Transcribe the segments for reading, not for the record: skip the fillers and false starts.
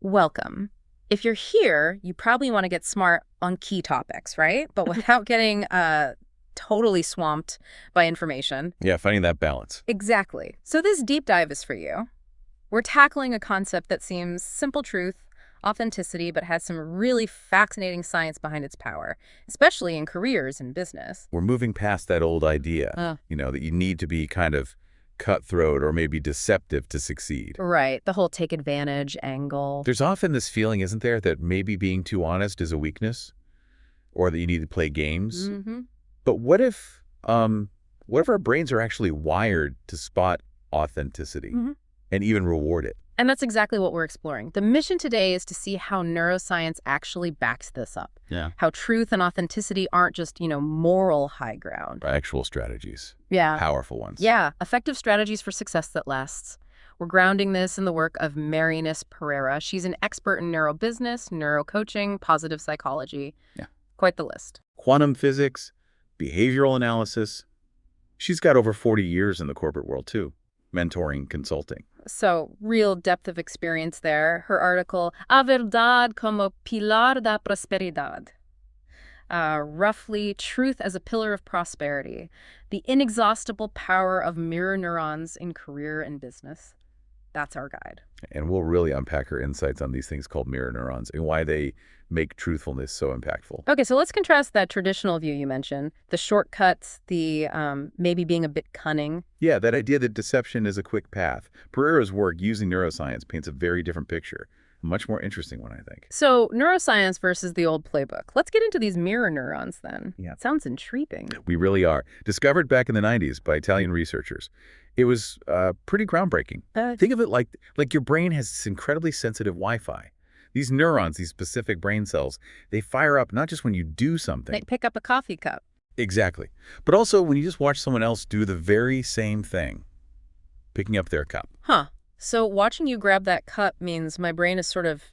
Welcome. If you're here, you probably want to get smart on key topics, right? But without getting totally swamped by information. Yeah, finding that balance. Exactly. So this deep dive is for you. We're tackling a concept that seems simple truth, authenticity, but has some really fascinating science behind its power, especially in careers and business. We're moving past that old idea, Uh, that you need to be kind of cutthroat or maybe deceptive to succeed. right, the whole take advantage angle. There's often this feeling, isn't there, that maybe being too honest is a weakness or that you need to play games. Mm-hmm. But what if our brains are actually wired to spot authenticity and even reward it? And that's exactly what we're exploring. The mission today is to see how neuroscience actually backs this up. Yeah. How truth and authenticity aren't just, moral high ground. Actual strategies. Yeah. Powerful ones. Yeah, effective strategies for success that lasts. We're grounding this in the work of Marynês Pereira. She's an expert in neurobusiness, neurocoaching, positive psychology. Yeah. Quite the list. Quantum physics, behavioral analysis. She's got over 40 years in the corporate world, too. Mentoring, consulting. So, real depth of experience there. Her article, A Verdade como Pilar da Prosperidade. Roughly, Truth as a Pillar of Prosperity. The Inexhaustible Power of Mirror Neurons in Career and Business. That's our guide. And we'll really unpack her insights on these things called mirror neurons and why they make truthfulness so impactful. Okay, so let's contrast that traditional view you mentioned, the shortcuts, the maybe being a bit cunning. Yeah, that idea that deception is a quick path. Pereira's work using neuroscience paints a very different picture. A much more interesting one, I think. So neuroscience versus the old playbook. Let's get into these mirror neurons then. Yeah. Sounds intriguing. We really are. Discovered back in the 90s by Italian researchers. It was pretty groundbreaking. Think of it like your brain has this incredibly sensitive Wi-Fi. These neurons, these specific brain cells, they fire up not just when you do something. They pick up a coffee cup. Exactly. But also when you just watch someone else do the very same thing, picking up their cup. Huh. So watching you grab that cup means my brain is sort of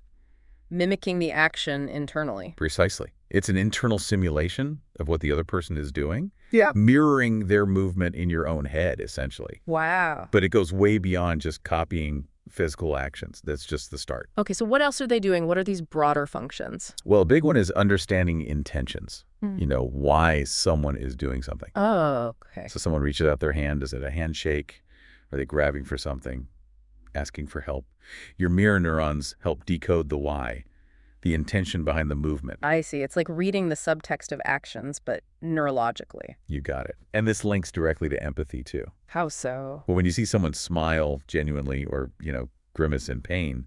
mimicking the action internally. Precisely. It's an internal simulation of what the other person is doing. Yeah. Mirroring their movement in your own head, essentially. Wow. But it goes way beyond just copying physical actions. That's just the start. Okay, so what else are they doing? What are these broader functions? Well, a big one is understanding intentions. Why someone is doing something. Oh, okay. So someone reaches out their hand. Is it a handshake? Are they grabbing for something? Asking for help? Your mirror neurons help decode the why, the intention behind the movement. I see. It's like reading the subtext of actions, but neurologically. You got it. And this links directly to empathy, too. How so? Well, when you see someone smile genuinely or, grimace in pain,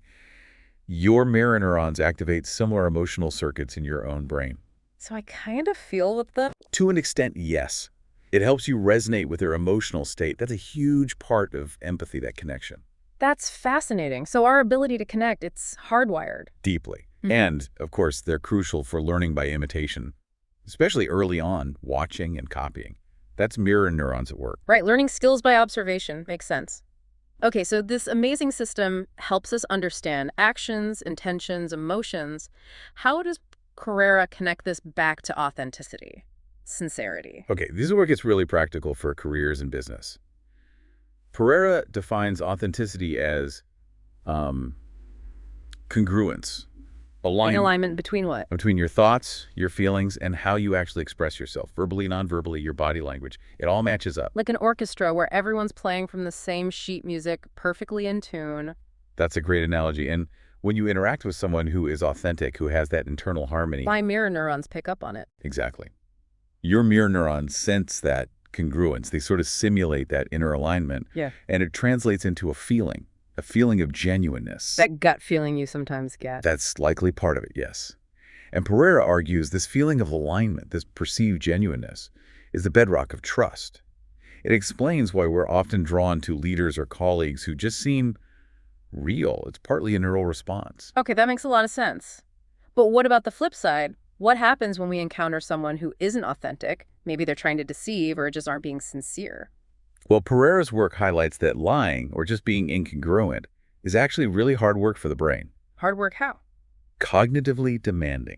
your mirror neurons activate similar emotional circuits in your own brain. So I kind of feel with them. To an extent, yes. It helps you resonate with their emotional state. That's a huge part of empathy, that connection. That's fascinating. So our ability to connect, it's hardwired. Deeply. And, of course, they're crucial for learning by imitation, especially early on, watching and copying. That's mirror neurons at work. Right, learning skills by observation makes sense. Okay, so this amazing system helps us understand actions, intentions, emotions. How does Carrera connect this back to authenticity, sincerity? Okay, this is where it gets really practical for careers and business. Pereira defines authenticity as congruence. Alignment between what? Between your thoughts, your feelings, and how you actually express yourself. Verbally, non-verbally, your body language. It all matches up. Like an orchestra where everyone's playing from the same sheet music, perfectly in tune. That's a great analogy. And when you interact with someone who is authentic, who has that internal harmony. My mirror neurons pick up on it. Exactly. Your mirror neurons sense that congruence. They sort of simulate that inner alignment. Yeah. And it translates into a feeling of genuineness. That gut feeling you sometimes get. That's likely part of it, yes. And Pereira argues this feeling of alignment, this perceived genuineness, is the bedrock of trust. It explains why we're often drawn to leaders or colleagues who just seem real. It's partly a neural response. Okay, that makes a lot of sense. But what about the flip side? What happens when we encounter someone who isn't authentic? Maybe they're trying to deceive or just aren't being sincere. Well, Pereira's work highlights that lying, or just being incongruent, is actually really hard work for the brain. Hard work how? Cognitively demanding.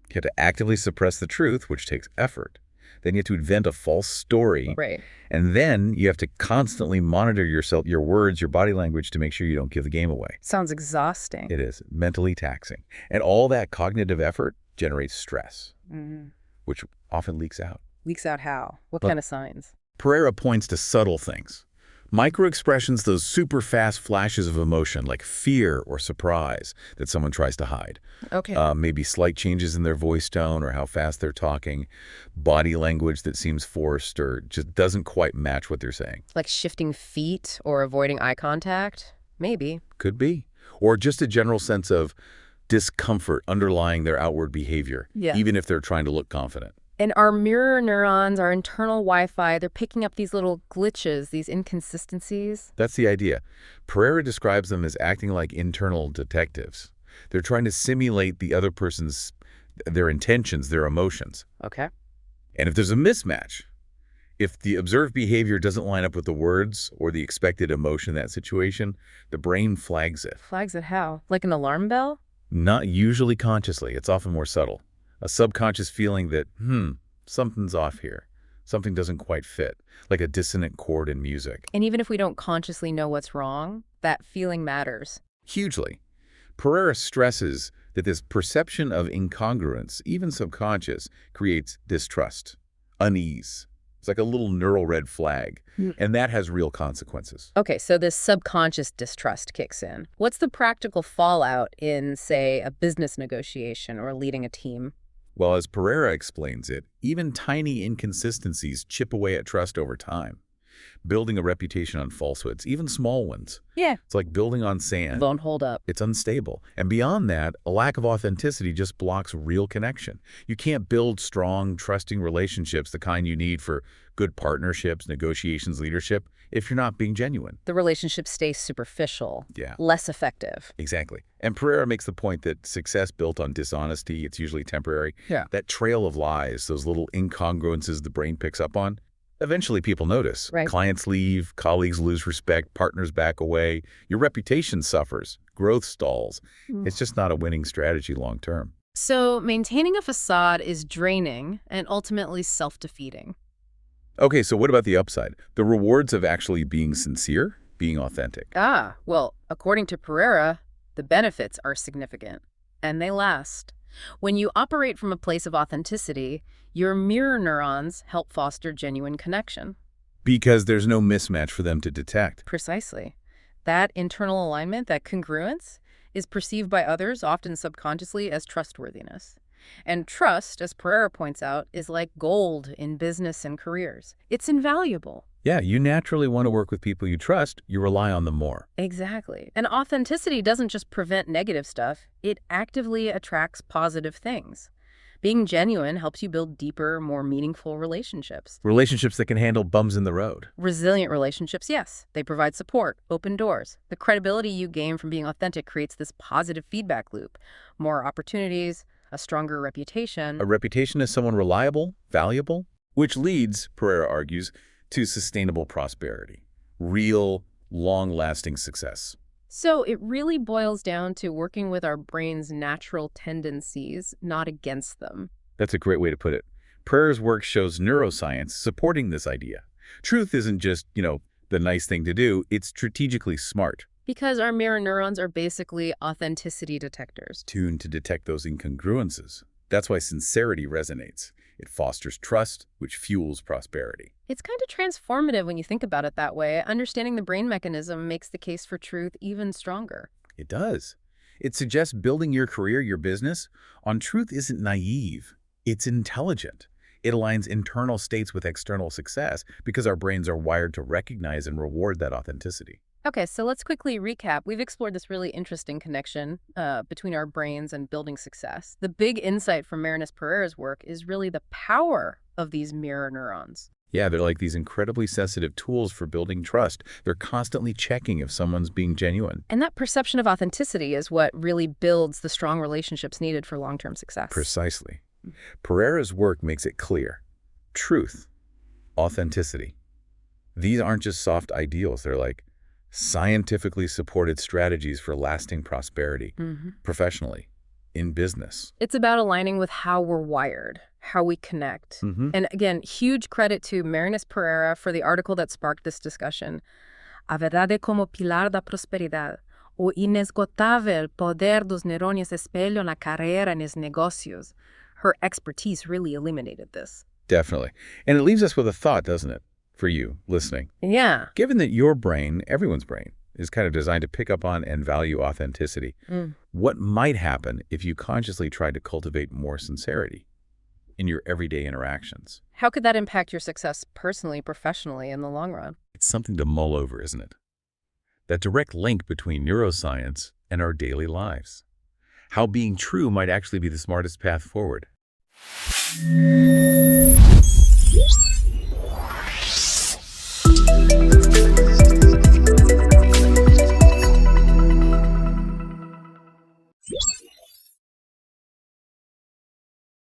You have to actively suppress the truth, which takes effort. Then you have to invent a false story. Right. And then you have to constantly monitor yourself, your words, your body language to make sure you don't give the game away. Sounds exhausting. It is mentally taxing. And all that cognitive effort generates stress, which often leaks out. Leaks out how? What Well, kind of signs? Pereira points to subtle things. Microexpressions, those super fast flashes of emotion like fear or surprise that someone tries to hide. Okay. Maybe slight changes in their voice tone or how fast they're talking. Body language that seems forced or just doesn't quite match what they're saying. Like shifting feet or avoiding eye contact? Maybe. Could be. Or just a general sense of discomfort underlying their outward behavior, Yeah. even if they're trying to look confident. And our mirror neurons, our internal Wi-Fi, they're picking up these little glitches, these inconsistencies. That's the idea. Pereira describes them as acting like internal detectives. They're trying to simulate the other person's, their intentions, their emotions. Okay. And if there's a mismatch, if the observed behavior doesn't line up with the words or the expected emotion in that situation, the brain flags it. Flags it how? Like an alarm bell? Not usually consciously. It's often more subtle. A subconscious feeling that, something's off here. Something doesn't quite fit, like a dissonant chord in music. And even if we don't consciously know what's wrong, that feeling matters. Hugely. Pereira stresses that this perception of incongruence, even subconscious, creates distrust, unease. It's like a little neural red flag, and that has real consequences. Okay, so this subconscious distrust kicks in. What's the practical fallout in, say, a business negotiation or leading a team? Well, as Pereira explains it, even tiny inconsistencies chip away at trust over time. Building a reputation on falsehoods, even small ones. Yeah. It's like building on sand. Won't hold up. It's unstable. And beyond that, a lack of authenticity just blocks real connection. You can't build strong, trusting relationships, the kind you need for good partnerships, negotiations, leadership, if you're not being genuine. The relationship stays superficial. Yeah. Less effective. Exactly. And Pereira makes the point that success built on dishonesty, it's usually temporary. Yeah. That trail of lies, those little incongruences the brain picks up on, eventually people notice. Right. Clients leave, colleagues lose respect, partners back away. Your reputation suffers, growth stalls. It's just not a winning strategy long term. So maintaining a facade is draining and ultimately self-defeating. Okay, so what about the upside? The rewards of actually being sincere, being authentic. Well, according to Pereira, the benefits are significant, and they last. When you operate from a place of authenticity, your mirror neurons help foster genuine connection. Because there's no mismatch for them to detect. Precisely. That internal alignment, that congruence, is perceived by others, often subconsciously, as trustworthiness. And trust, as Pereira points out, is like gold in business and careers. It's invaluable. Yeah, you naturally want to work with people you trust. You rely on them more. Exactly. And authenticity doesn't just prevent negative stuff. It actively attracts positive things. Being genuine helps you build deeper, more meaningful relationships. Relationships that can handle bumps in the road. Resilient relationships, yes. They provide support, open doors. The credibility you gain from being authentic creates this positive feedback loop. More opportunities, a stronger reputation. A reputation as someone reliable, valuable, which leads, Pereira argues, to sustainable prosperity, real, long-lasting success. So it really boils down to working with our brain's natural tendencies, not against them. That's a great way to put it. Pereira's work shows neuroscience supporting this idea. Truth isn't just, the nice thing to do, it's strategically smart. Because our mirror neurons are basically authenticity detectors. Tuned to detect those incongruences. That's why sincerity resonates. It fosters trust, which fuels prosperity. It's kind of transformative when you think about it that way. Understanding the brain mechanism makes the case for truth even stronger. It does. It suggests building your career, your business, on truth isn't naive. It's intelligent. It aligns internal states with external success because our brains are wired to recognize and reward that authenticity. Okay, so let's quickly recap. We've explored this really interesting connection between our brains and building success. The big insight from Marynês Pereira's work is really the power of these mirror neurons. Yeah, they're like these incredibly sensitive tools for building trust. They're constantly checking if someone's being genuine. And that perception of authenticity is what really builds the strong relationships needed for long-term success. Precisely. Pereira's work makes it clear. Truth, authenticity. These aren't just soft ideals. They're like scientifically supported strategies for lasting prosperity, professionally, in business. It's about aligning with how we're wired, how we connect. Mm-hmm. And again, huge credit to Marynês Pereira for the article that sparked this discussion. A verdade como pilar da prosperidade. O inesgotável poder dos neurons espelho na carreira e nos negócios. Her expertise really illuminated this. Definitely. And it leaves us with a thought, doesn't it, for you listening? Yeah. Given that your brain, everyone's brain, is kind of designed to pick up on and value authenticity, what might happen if you consciously tried to cultivate more sincerity in your everyday interactions? How could that impact your success personally, professionally, in the long run? It's something to mull over, isn't it? That direct link between neuroscience and our daily lives. How being true might actually be the smartest path forward.